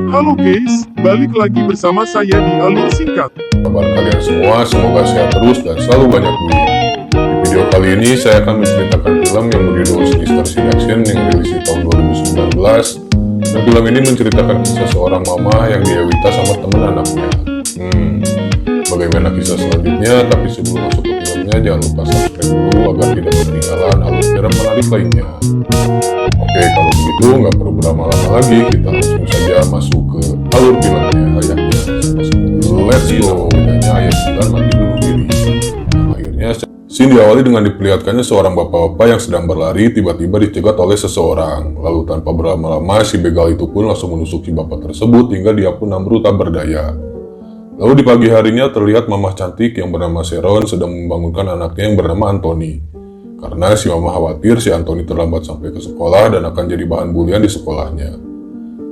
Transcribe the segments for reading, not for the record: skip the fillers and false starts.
Halo guys, balik lagi bersama saya di Alur Singkat. Kabar kalian semua, semoga sehat terus dan selalu banyak duit. Di video kali ini saya akan menceritakan film yang berjudul Sinister Seduction yang rilis di tahun 2019. Dan film ini menceritakan kisah seorang mama yang diewita sama teman anaknya. Bagaimana kisah selanjutnya? Tapi sebelum masuk ke filmnya, jangan lupa subscribe dulu agar tidak ketinggalan alur film menarik lainnya. Oke, kalau begitu nggak perlu berlama-lama lagi, kita langsung saja masuk ke alur filmnya. Ayahnya let's go. Bedanya ayah Silan mati bunuh diri. Akhirnya scene diawali dengan diperlihatkannya seorang bapak-bapak yang sedang berlari tiba-tiba dicegat oleh seseorang. Lalu tanpa berlama-lama si begal itu pun langsung menusuk si bapak tersebut hingga dia pun ambruk tak berdaya. Lalu di pagi harinya terlihat mamah cantik yang bernama Sharon sedang membangunkan anaknya yang bernama Anthony. Karena si mama khawatir si Anthony terlambat sampai ke sekolah dan akan jadi bahan bulian di sekolahnya.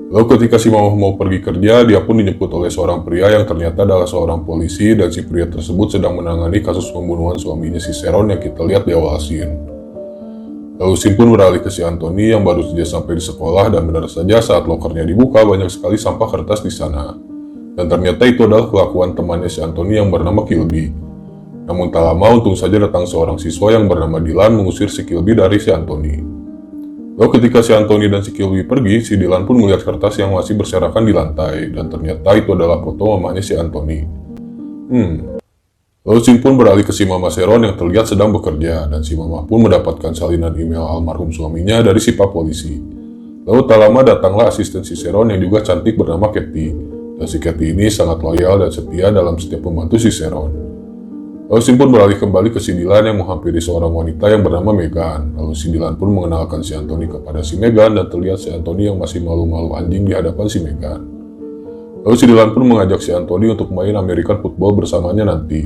Lalu ketika si mama mau pergi kerja, dia pun dijemput oleh seorang pria yang ternyata adalah seorang polisi dan si pria tersebut sedang menangani kasus pembunuhan suaminya si Sharon yang kita lihat di awal scene. Lalu scene pun beralih ke si Anthony yang baru saja sampai di sekolah dan benar saja saat lokernya dibuka banyak sekali sampah kertas di sana. Dan ternyata itu adalah kelakuan temannya si Anthony yang bernama Kilby. Namun tak lama untung saja datang seorang siswa yang bernama Dylan mengusir si Kilby dari si Anthony. Lalu ketika si Anthony dan si Kilby pergi, si Dylan pun melihat kertas yang masih berserakan di lantai. Dan ternyata itu adalah foto mamanya si Anthony. Lalu scene pun beralih ke si mama Sharon yang terlihat sedang bekerja. Dan si mama pun mendapatkan salinan email almarhum suaminya dari si pak polisi. Lalu tak lama datanglah asisten si Sharon yang juga cantik bernama Kathy. Dan si Kathy ini sangat loyal dan setia dalam setiap membantu si Sharon. Lalu scene pun beralih kembali ke si Dylan yang menghampiri seorang wanita yang bernama Megan. Lalu si Dylan pun mengenalkan si Anthony kepada si Megan dan terlihat si Anthony yang masih malu-malu anjing di hadapan si Megan. Lalu si Dylan pun mengajak si Anthony untuk main American football bersamanya nanti.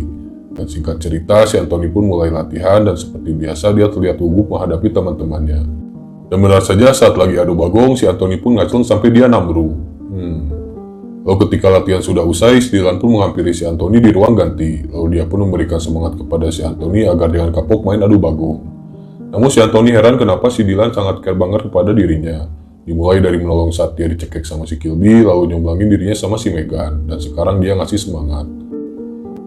Dan singkat cerita, si Anthony pun mulai latihan dan seperti biasa dia terlihat gugup menghadapi teman-temannya. Dan benar saja saat lagi adu bagong, si Anthony pun ngacung sampai dia namru. Lalu ketika latihan sudah usai, si Dylan pun menghampiri si Anthony di ruang ganti. Lalu dia pun memberikan semangat kepada si Anthony agar jangan kapok main adu bagong. Namun si Anthony heran kenapa si Dylan sangat care banget kepada dirinya. Dimulai dari menolong saat dia dicekek sama si Kilby, lalu nyomblangin dirinya sama si Megan. Dan sekarang dia ngasih semangat.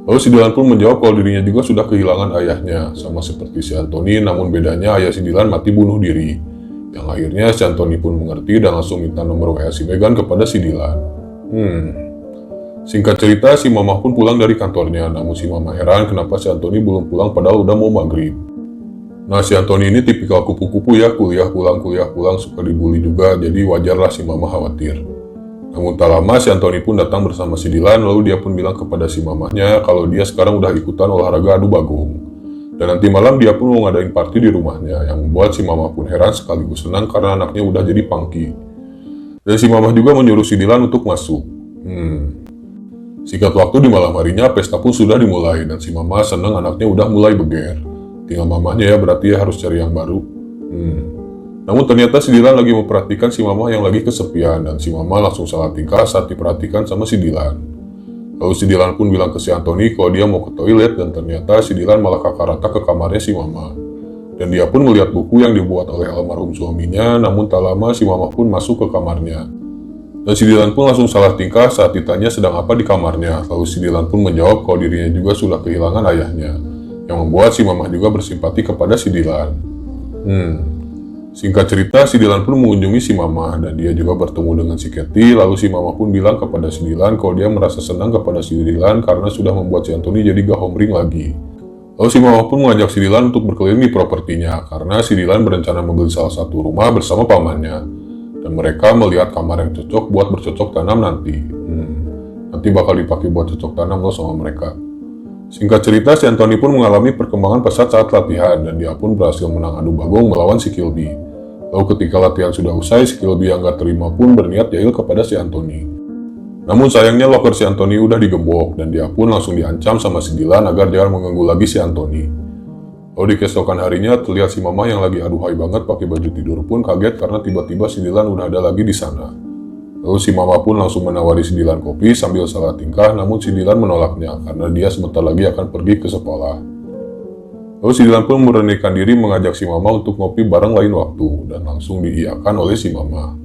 Lalu si Dylan pun menjawab kalau dirinya juga sudah kehilangan ayahnya. Sama seperti si Anthony, namun bedanya ayah si Dylan mati bunuh diri. Yang akhirnya si Anthony pun mengerti dan langsung minta nomor WA si Megan kepada si Dylan. Singkat cerita, si mama pun pulang dari kantornya. Namun si mama heran kenapa si Anthony belum pulang padahal udah mau maghrib. Nah, si Anthony ini tipikal kupu-kupu ya, kuliah pulang, suka dibully juga, jadi wajarlah si mama khawatir. Namun tak lama si Anthony pun datang bersama si Dylan, lalu dia pun bilang kepada si mamanya kalau dia sekarang udah ikutan olahraga adu bagong. Dan nanti malam dia pun mau ngadain party di rumahnya, yang membuat si mama pun heran sekaligus senang karena anaknya udah jadi pangki. Dan si mama juga menyuruh si Dylan untuk masuk. Singkat waktu di malam harinya, pesta pun sudah dimulai dan si mama senang anaknya udah mulai beger. Tinggal mamanya ya, berarti ya harus cari yang baru. Namun ternyata si Dylan lagi memperhatikan si mama yang lagi kesepian dan si mama langsung salah tingkah saat diperhatikan sama si Dylan. Lalu si Dylan pun bilang ke si Anthony kalau dia mau ke toilet dan ternyata si Dylan malah kakak rata ke kamarnya si mama. Dan dia pun melihat buku yang dibuat oleh almarhum suaminya, namun tak lama si mama pun masuk ke kamarnya. Dan si Dylan pun langsung salah tingkah saat ditanya sedang apa di kamarnya. Lalu si Dylan pun menjawab kalau dirinya juga sudah kehilangan ayahnya, yang membuat si mama juga bersimpati kepada si Dylan. Singkat cerita, si Dylan pun mengunjungi si mama dan dia juga bertemu dengan si Kathy. Lalu si mama pun bilang kepada si Dylan kalau dia merasa senang kepada si Dylan karena sudah membuat si Anthony jadi gak homering lagi. Lalu si mama pun mengajak si Dylan untuk berkeliling di propertinya karena si Dylan berencana membeli salah satu rumah bersama pamannya. Dan mereka melihat kamar yang cocok buat bercocok tanam nanti. Nanti bakal dipakai buat cocok tanam loh sama mereka. Singkat cerita, si Anthony pun mengalami perkembangan pesat saat latihan dan dia pun berhasil menang adu bagong melawan si Kilby. Lalu ketika latihan sudah usai, si Kilby yang gak terima pun berniat jahil kepada si Anthony. Namun sayangnya loker si Anthony udah digembok dan dia pun langsung diancam sama si Dylan agar jangan mengganggu lagi si Anthony. Lalu di keesokan harinya terlihat si mama yang lagi aduhai banget pakai baju tidur pun kaget karena tiba-tiba si Dylan udah ada lagi di sana. Lalu si mama pun langsung menawari si Dylan kopi sambil salah tingkah, namun si Dylan menolaknya karena dia sebentar lagi akan pergi ke sekolah. Lalu si Dylan pun memberanikan diri mengajak si mama untuk ngopi bareng lain waktu dan langsung diiyakan oleh si mama.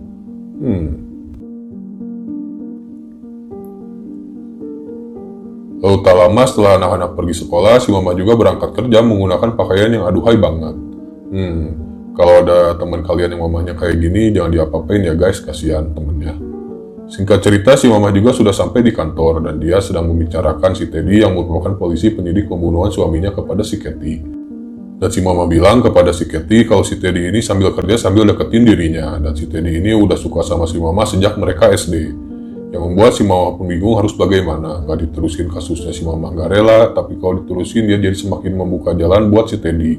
Lalu tak lama setelah anak-anak pergi sekolah, si mama juga berangkat kerja menggunakan pakaian yang aduhai banget. Kalau ada teman kalian yang mamanya kayak gini, jangan diapa-apain ya guys, kasihan temennya. Singkat cerita, si mama juga sudah sampai di kantor dan dia sedang membicarakan si Teddy yang merupakan polisi penyidik pembunuhan suaminya kepada si Kathy. Dan si mama bilang kepada si Kathy kalau si Teddy ini sambil kerja sambil deketin dirinya, dan si Teddy ini udah suka sama si mama sejak mereka SD. Yang membuat si mama pun bingung harus bagaimana. Gak diterusin kasusnya si mama gak rela, tapi kalau diterusin dia jadi semakin membuka jalan buat si Teddy.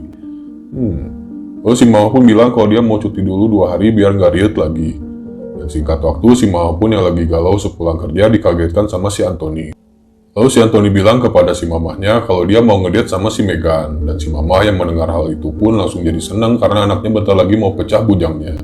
Lalu si mama pun bilang kalau dia mau cuti dulu 2 hari biar gak riet lagi. Dan singkat waktu si mama pun yang lagi galau sepulang kerja dikagetkan sama si Anthony. Lalu si Anthony bilang kepada si mamahnya kalau dia mau ngedate sama si Megan. Dan si mama yang mendengar hal itu pun langsung jadi senang karena anaknya bentar lagi mau pecah bujangnya.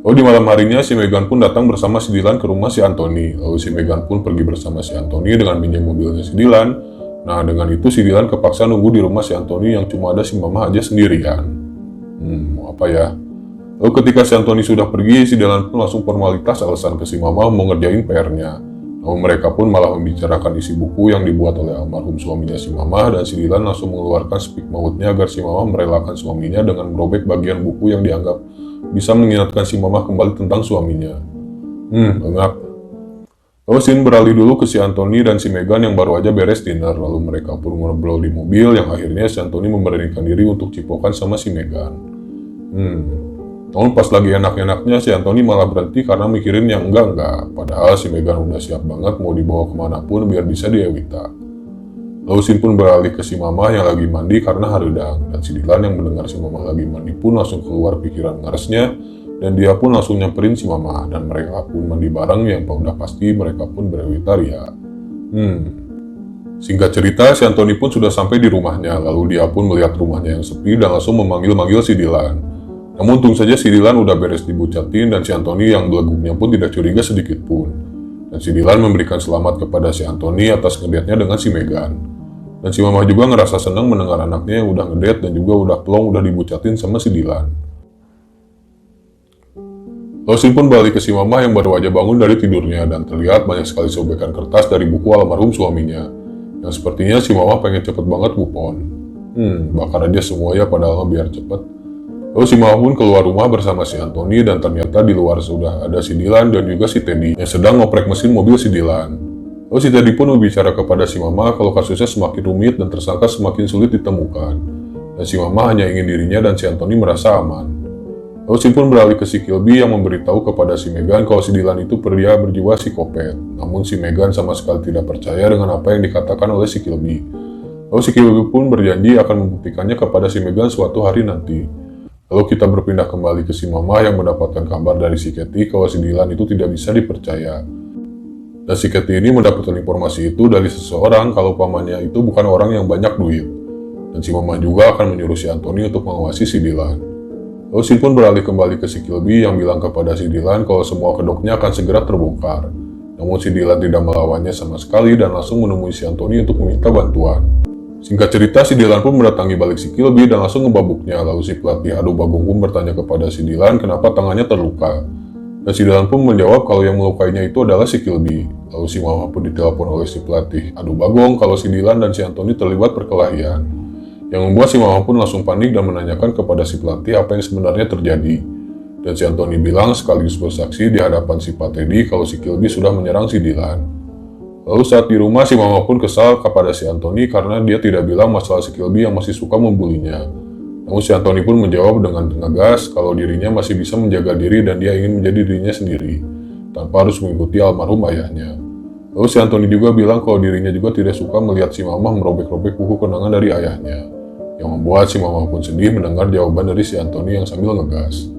Lalu di malam harinya si Megan pun datang bersama si Dylan ke rumah si Anthony. Lalu si Megan pun pergi bersama si Anthony dengan minjem mobilnya si Dylan. Nah dengan itu si Dylan kepaksa nunggu di rumah si Anthony yang cuma ada si mama aja sendirian. Mau apa ya? Lalu ketika si Anthony sudah pergi, si Dylan pun langsung formalitas alasan ke si mama mau ngerjain PR-nya. Lalu mereka pun malah membicarakan isi buku yang dibuat oleh almarhum suaminya si mama, dan si Dylan langsung mengeluarkan speak mautnya agar si mama merelakan suaminya dengan merobek bagian buku yang dianggap bisa mengingatkan si mama kembali tentang suaminya. Engap. Lalu scene beralih dulu ke si Anthony dan si Megan yang baru aja beres dinner. Lalu mereka pun ngobrol di mobil yang akhirnya si Anthony memberanikan diri untuk cipokan sama si Megan. Namun pas lagi enak-enaknya si Anthony malah berhenti karena mikirin yang enggak. Padahal si Megan udah siap banget mau dibawa kemanapun biar bisa diewita. Lalu scene pun beralih ke si mama yang lagi mandi karena haridang. Dan si Dylan yang mendengar si mama lagi mandi pun langsung keluar pikiran ngaresnya. Dan dia pun langsung nyamperin si mama. Dan mereka pun mandi bareng yang udah pasti mereka pun berewitaria. Singkat cerita, si Anthony pun sudah sampai di rumahnya. Lalu dia pun melihat rumahnya yang sepi dan langsung memanggil-manggil si Dylan. Namun untung saja si Dylan udah beres dibucatin dan si Anthony yang beleguknya pun tidak curiga sedikit pun. Dan si Dylan memberikan selamat kepada si Anthony atas ngedate-nya dengan si Megan. Dan si mama juga ngerasa senang mendengar anaknya yang udah ngedate dan juga udah plong udah dibucatin sama si Dylan. Lalu scene pun balik ke si mama yang baru aja bangun dari tidurnya dan terlihat banyak sekali sobekan kertas dari buku almarhum suaminya. Yang sepertinya si mama pengen cepet banget move on. Bakar aja semua ya padahal biar cepet. Lalu si mama pun keluar rumah bersama si Anthony dan ternyata di luar sudah ada si Dylan dan juga si Teddy yang sedang ngoprek mesin mobil si Dylan. Lalu si Teddy pun berbicara kepada si mama kalau kasusnya semakin rumit dan tersangka semakin sulit ditemukan. Dan si mama hanya ingin dirinya dan si Anthony merasa aman. Lalu si pun beralih ke si Kilby yang memberitahu kepada si Megan kalau si Dylan itu pria berjiwa psikopat. Namun si Megan sama sekali tidak percaya dengan apa yang dikatakan oleh si Kilby. Lalu si Kilby pun berjanji akan membuktikannya kepada si Megan suatu hari nanti. Lalu kita berpindah kembali ke si mama yang mendapatkan kabar dari si Kathy kalau si Dylan itu tidak bisa dipercaya. Dan si Kathy ini mendapatkan informasi itu dari seseorang kalau pamannya itu bukan orang yang banyak duit. Dan si mama juga akan menyuruh si Anthony untuk mengawasi si Dylan. Lalu si pun beralih kembali ke si Kilby yang bilang kepada si Dylan kalau semua kedoknya akan segera terbongkar. Namun si Dylan tidak melawannya sama sekali dan langsung menemui si Anthony untuk meminta bantuan. Singkat cerita, si Dylan pun mendatangi balik si Kilby dan langsung ngebabuknya. Lalu si pelatih adu bagong pun bertanya kepada si Dylan kenapa tangannya terluka. Dan si Dylan pun menjawab kalau yang melukainya itu adalah si Kilby. Lalu si mama pun ditelepon oleh si pelatih adu bagong kalau si Dylan dan si Anthony terlibat perkelahian. Yang membuat si mama pun langsung panik dan menanyakan kepada si pelatih apa yang sebenarnya terjadi. Dan si Anthony bilang sekaligus bersaksi di hadapan si Pak Teddy kalau si Kilby sudah menyerang si Dylan. Lalu saat di rumah si mama pun kesal kepada si Anthony karena dia tidak bilang masalah si Kilby yang masih suka membulinya. Namun si Anthony pun menjawab dengan tegas kalau dirinya masih bisa menjaga diri dan dia ingin menjadi dirinya sendiri, tanpa harus mengikuti almarhum ayahnya. Lalu si Anthony juga bilang kalau dirinya juga tidak suka melihat si mama merobek-robek buku kenangan dari ayahnya. Yang membuat si mama pun sedih mendengar jawaban dari si Anthony yang sambil ngegas.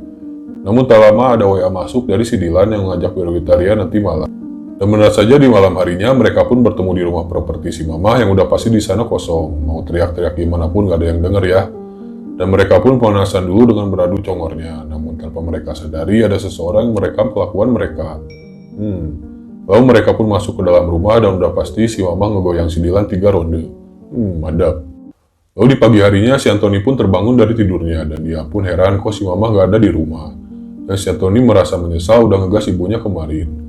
Namun tak lama ada WA masuk dari si Dylan yang mengajak berwitaria nanti malam. Dan benar saja di malam harinya mereka pun bertemu di rumah properti si mama yang udah pasti di sana kosong. Mau teriak-teriak gimana pun gak ada yang denger ya. Dan mereka pun pemanasan dulu dengan beradu congornya. Namun tanpa mereka sadari ada seseorang yang merekam kelakuan mereka. Lalu mereka pun masuk ke dalam rumah dan udah pasti si mama ngegoyang si Dylan 3 ronde. Mantap. Lalu di pagi harinya si Anthony pun terbangun dari tidurnya dan dia pun heran kok si mama gak ada di rumah. Dan si Anthony merasa menyesal udah ngegas ibunya kemarin.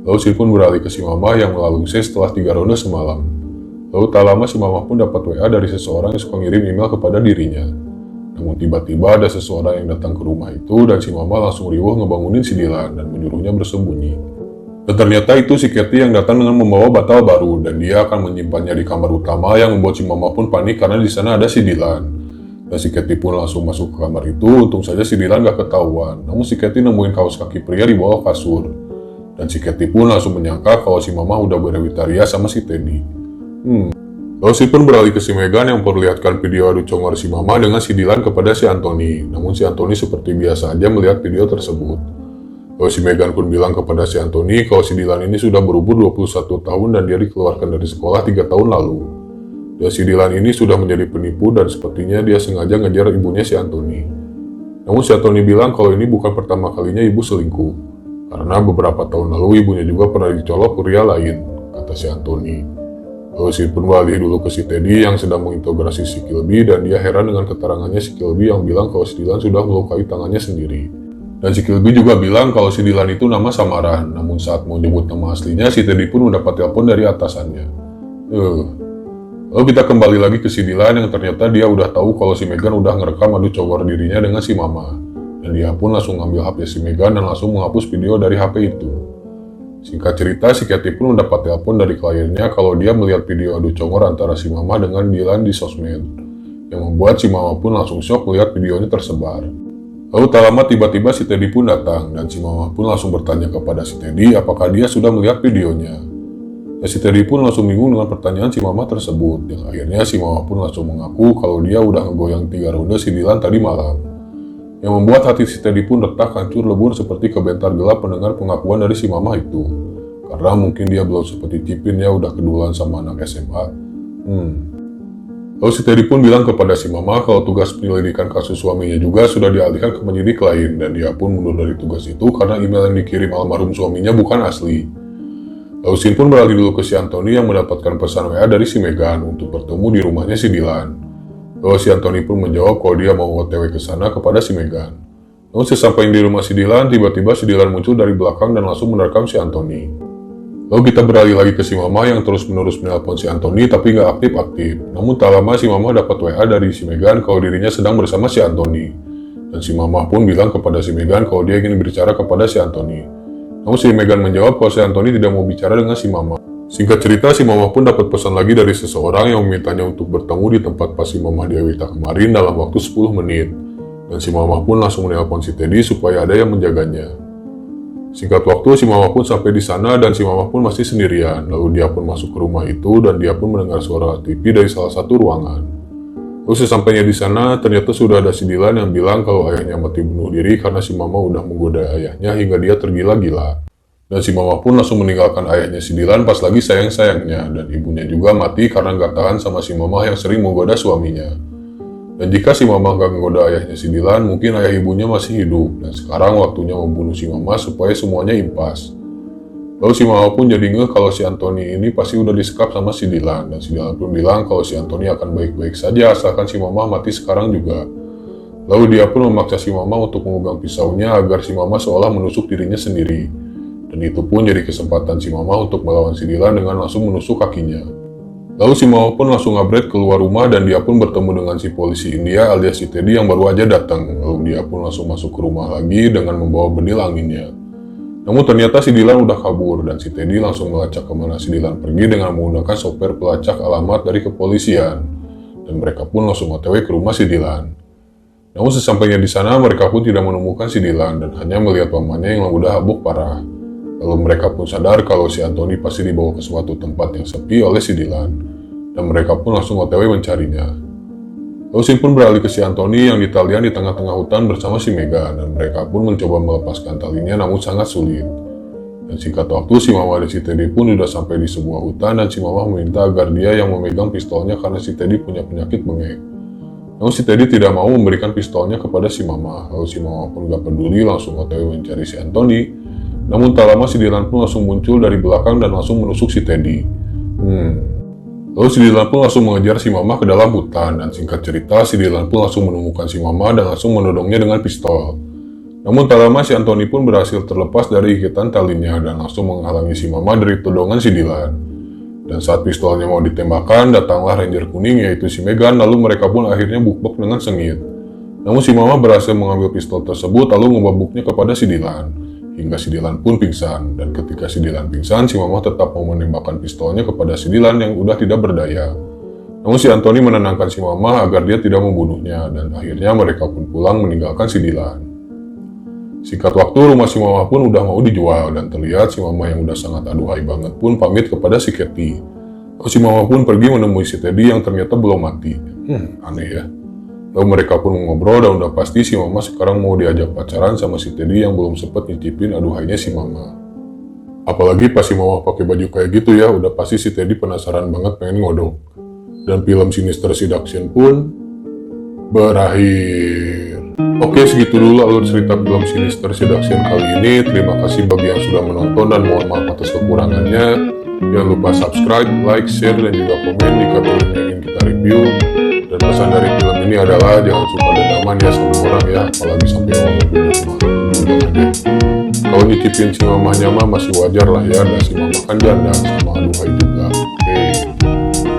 Lalu si pun beralih ke si Mama yang melalui C setelah 3 ronde semalam. Lalu tak lama si Mama pun dapat WA dari seseorang yang suka ngirim email kepada dirinya. Namun tiba-tiba ada seseorang yang datang ke rumah itu dan si Mama langsung riuh ngebangunin si Dylan dan menyuruhnya bersembunyi. Dan ternyata itu si Katie yang datang dengan membawa bantal baru dan dia akan menyimpannya di kamar utama yang membuat si Mama pun panik karena di sana ada si Dylan. Dan si Katie pun langsung masuk ke kamar itu, untung saja si Dylan gak ketahuan. Namun si Katie nemuin kaos kaki pria di bawah kasur. Dan si Katie pun langsung menyangka kalau si Mama udah berewitaria sama si Teddy. Lalu si pun beralih ke si Megan yang memperlihatkan video adu congor si Mama dengan si Dylan kepada si Anthony. Namun si Anthony seperti biasa aja melihat video tersebut. Lalu si Megan pun bilang kepada si Anthony kalau si Dylan ini sudah berumur 21 tahun dan dia dikeluarkan dari sekolah 3 tahun lalu. Dan si Dylan ini sudah menjadi penipu dan sepertinya dia sengaja ngejar ibunya si Anthony. Namun si Anthony bilang kalau ini bukan pertama kalinya ibu selingkuh. Karena beberapa tahun lalu ibunya juga pernah dicolok pria lain, kata si Anthony. Lalu si pun beralih dulu ke si Teddy yang sedang menginterogasi si Kilby dan dia heran dengan keterangannya si Kilby yang bilang kalau si Dylan sudah melukai tangannya sendiri. Dan si Kilby juga bilang kalau si Dylan itu nama samaran, namun saat mau nyebut nama aslinya si Teddy pun mendapat telepon dari atasannya. Lalu kita kembali lagi ke si Dylan yang ternyata dia udah tahu kalau si Megan udah ngerekam adu congor dirinya dengan si Mama. Dan dia pun langsung ngambil HP si Megan dan langsung menghapus video dari HP itu. Singkat cerita, si Katie pun mendapat telepon dari kliennya kalau dia melihat video adu congor antara si Mama dengan Dylan di sosmed. Yang membuat si Mama pun langsung shock melihat videonya tersebar. Lalu tak lama tiba-tiba si Teddy pun datang dan si Mama pun langsung bertanya kepada si Teddy apakah dia sudah melihat videonya. Dan si Teddy pun langsung bingung dengan pertanyaan si Mama tersebut. Dan akhirnya si Mama pun langsung mengaku kalau dia udah ngegoyang 3 ronde si Dylan tadi malam. Yang membuat hati si Teddy pun retak hancur lebur seperti kebentar gelap mendengar pengakuan dari si Mama itu. Karena mungkin dia belum seperti Cipin ya udah kedulan sama anak SMA. Lalu si Teddy pun bilang kepada si Mama kalau tugas penyelidikan kasus suaminya juga sudah dialihkan ke penyidik lain. Dan dia pun mundur dari tugas itu karena email yang dikirim almarhum suaminya bukan asli. Lalu Sin pun beralih dulu ke si Anthony yang mendapatkan pesan WA dari si Megan untuk bertemu di rumahnya si Dylan. Lalu si Anthony pun menjawab kalau dia mau OTW ke sana kepada si Megan. Namun sesampainya di rumah si Dylan, tiba-tiba si Dylan muncul dari belakang dan langsung menerkam si Anthony. Lalu kita beralih lagi ke si Mama yang terus-menerus menelpon si Anthony tapi nggak aktif-aktif. Namun tak lama si Mama dapat WA dari si Megan kalau dirinya sedang bersama si Anthony. Dan si Mama pun bilang kepada si Megan kalau dia ingin berbicara kepada si Anthony. Namun si Megan menjawab kalau si Anthony tidak mau bicara dengan si Mama. Singkat cerita, si Mama pun dapat pesan lagi dari seseorang yang memintanya untuk bertemu di tempat pas si Mama Diawita kemarin dalam waktu 10 menit. Dan si Mama pun langsung menelpon si Teddy supaya ada yang menjaganya. Singkat waktu, si Mama pun sampai di sana dan si Mama pun masih sendirian. Lalu dia pun masuk ke rumah itu dan dia pun mendengar suara TV dari salah satu ruangan. Lalu sesampainya di sana, ternyata sudah ada si Dylan yang bilang kalau ayahnya mati bunuh diri karena si Mama udah menggoda ayahnya hingga dia tergila-gila. Dan si Mama pun langsung meninggalkan ayahnya si Dylan pas lagi sayang-sayangnya. Dan ibunya juga mati karena gak tahan sama si Mama yang sering menggoda suaminya. Dan jika si Mama gak menggoda ayahnya si Dylan, mungkin ayah ibunya masih hidup. Dan sekarang waktunya membunuh si Mama supaya semuanya impas. Lalu si Mama pun jadi ngeh kalau si Anthony ini pasti udah disekap sama si Dylan. Dan si Dylan pun bilang kalau si Anthony akan baik-baik saja asalkan si Mama mati sekarang juga. Lalu dia pun memaksa si Mama untuk memegang pisaunya agar si Mama seolah menusuk dirinya sendiri. Dan itu pun jadi kesempatan si Mama untuk melawan si Dylan dengan langsung menusuk kakinya. Lalu si Mama pun langsung ngabret keluar rumah dan dia pun bertemu dengan si polisi India alias si Teddy yang baru aja datang. Lalu dia pun langsung masuk ke rumah lagi dengan membawa benil anginnya. Namun ternyata si Dylan udah kabur dan si Teddy langsung melacak kemana si Dylan pergi dengan menggunakan software pelacak alamat dari kepolisian. Dan mereka pun langsung OTW ke rumah si Dylan. Namun sesampainya di sana mereka pun tidak menemukan si Dylan dan hanya melihat pamannya yang udah habuk parah. Lalu mereka pun sadar kalau si Anthony pasti dibawa ke suatu tempat yang sepi oleh si Dylan. Dan mereka pun langsung OTW mencarinya. Lalu Sin pun beralih ke si Anthony yang di talian di tengah-tengah hutan bersama si Megan. Dan mereka pun mencoba melepaskan talinya namun sangat sulit. Dan singkat waktu si Mama dan si Teddy pun sudah sampai di sebuah hutan dan si Mama meminta agar dia yang memegang pistolnya karena si Teddy punya penyakit bengek. Namun si Teddy tidak mau memberikan pistolnya kepada si Mama. Lalu si Mama pun gak peduli langsung OTW mencari si Anthony. Namun tak lama si Dylan pun langsung muncul dari belakang dan langsung menusuk si Teddy. Lalu si Dylan pun langsung mengejar si Mama ke dalam hutan dan singkat cerita si Dylan pun langsung menemukan si Mama dan langsung menodongnya dengan pistol. Namun tak lama si Anthony pun berhasil terlepas dari ikitan talinya dan langsung menghalangi si Mama dari todongan si Dylan. Dan saat pistolnya mau ditembakkan, datanglah Ranger kuning yaitu si Megan, lalu mereka pun akhirnya bukbek dengan sengit. Namun si Mama berhasil mengambil pistol tersebut lalu membabuknya kepada si Dylan, hingga si Dylan pun pingsan. Dan ketika si Dylan pingsan, si Mama tetap mau menembakkan pistolnya kepada si Dylan yang udah tidak berdaya. Namun si Anthony menenangkan si Mama agar dia tidak membunuhnya, dan akhirnya mereka pun pulang meninggalkan si Dylan. Singkat waktu, rumah si Mama pun udah mau dijual, dan terlihat si Mama yang udah sangat aduhai banget pun pamit kepada si Katie. Lalu si Mama pun pergi menemui si Teddy yang ternyata belum mati. Aneh ya. Lalu mereka pun ngobrol dan udah pasti si Mama sekarang mau diajak pacaran sama si Teddy yang belum sempat nyicipin aduhainya si Mama. Apalagi pas si Mama pakai baju kayak gitu ya, udah pasti si Teddy penasaran banget pengen ngodok. Dan film Sinister Seduction pun berakhir. Oke, segitu dulu alur cerita film Sinister Seduction kali ini. Terima kasih bagi yang sudah menonton dan mohon maaf atas kekurangannya. Jangan lupa subscribe, like, share, dan juga komen jika film yang ingin kita review. Dan pesan dari film ini adalah jangan suka dendaman ya sama orang ya, apalagi sampai orang bunuh mah. Jangan deh. Kalau nyicipin si mamahnya mah masih wajar lah ya, dan si mamah kan janda sama aduhai juga.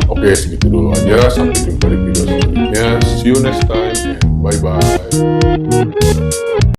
Oke, segitu dulu aja. Sampai jumpa di video selanjutnya. See you next time and bye-bye.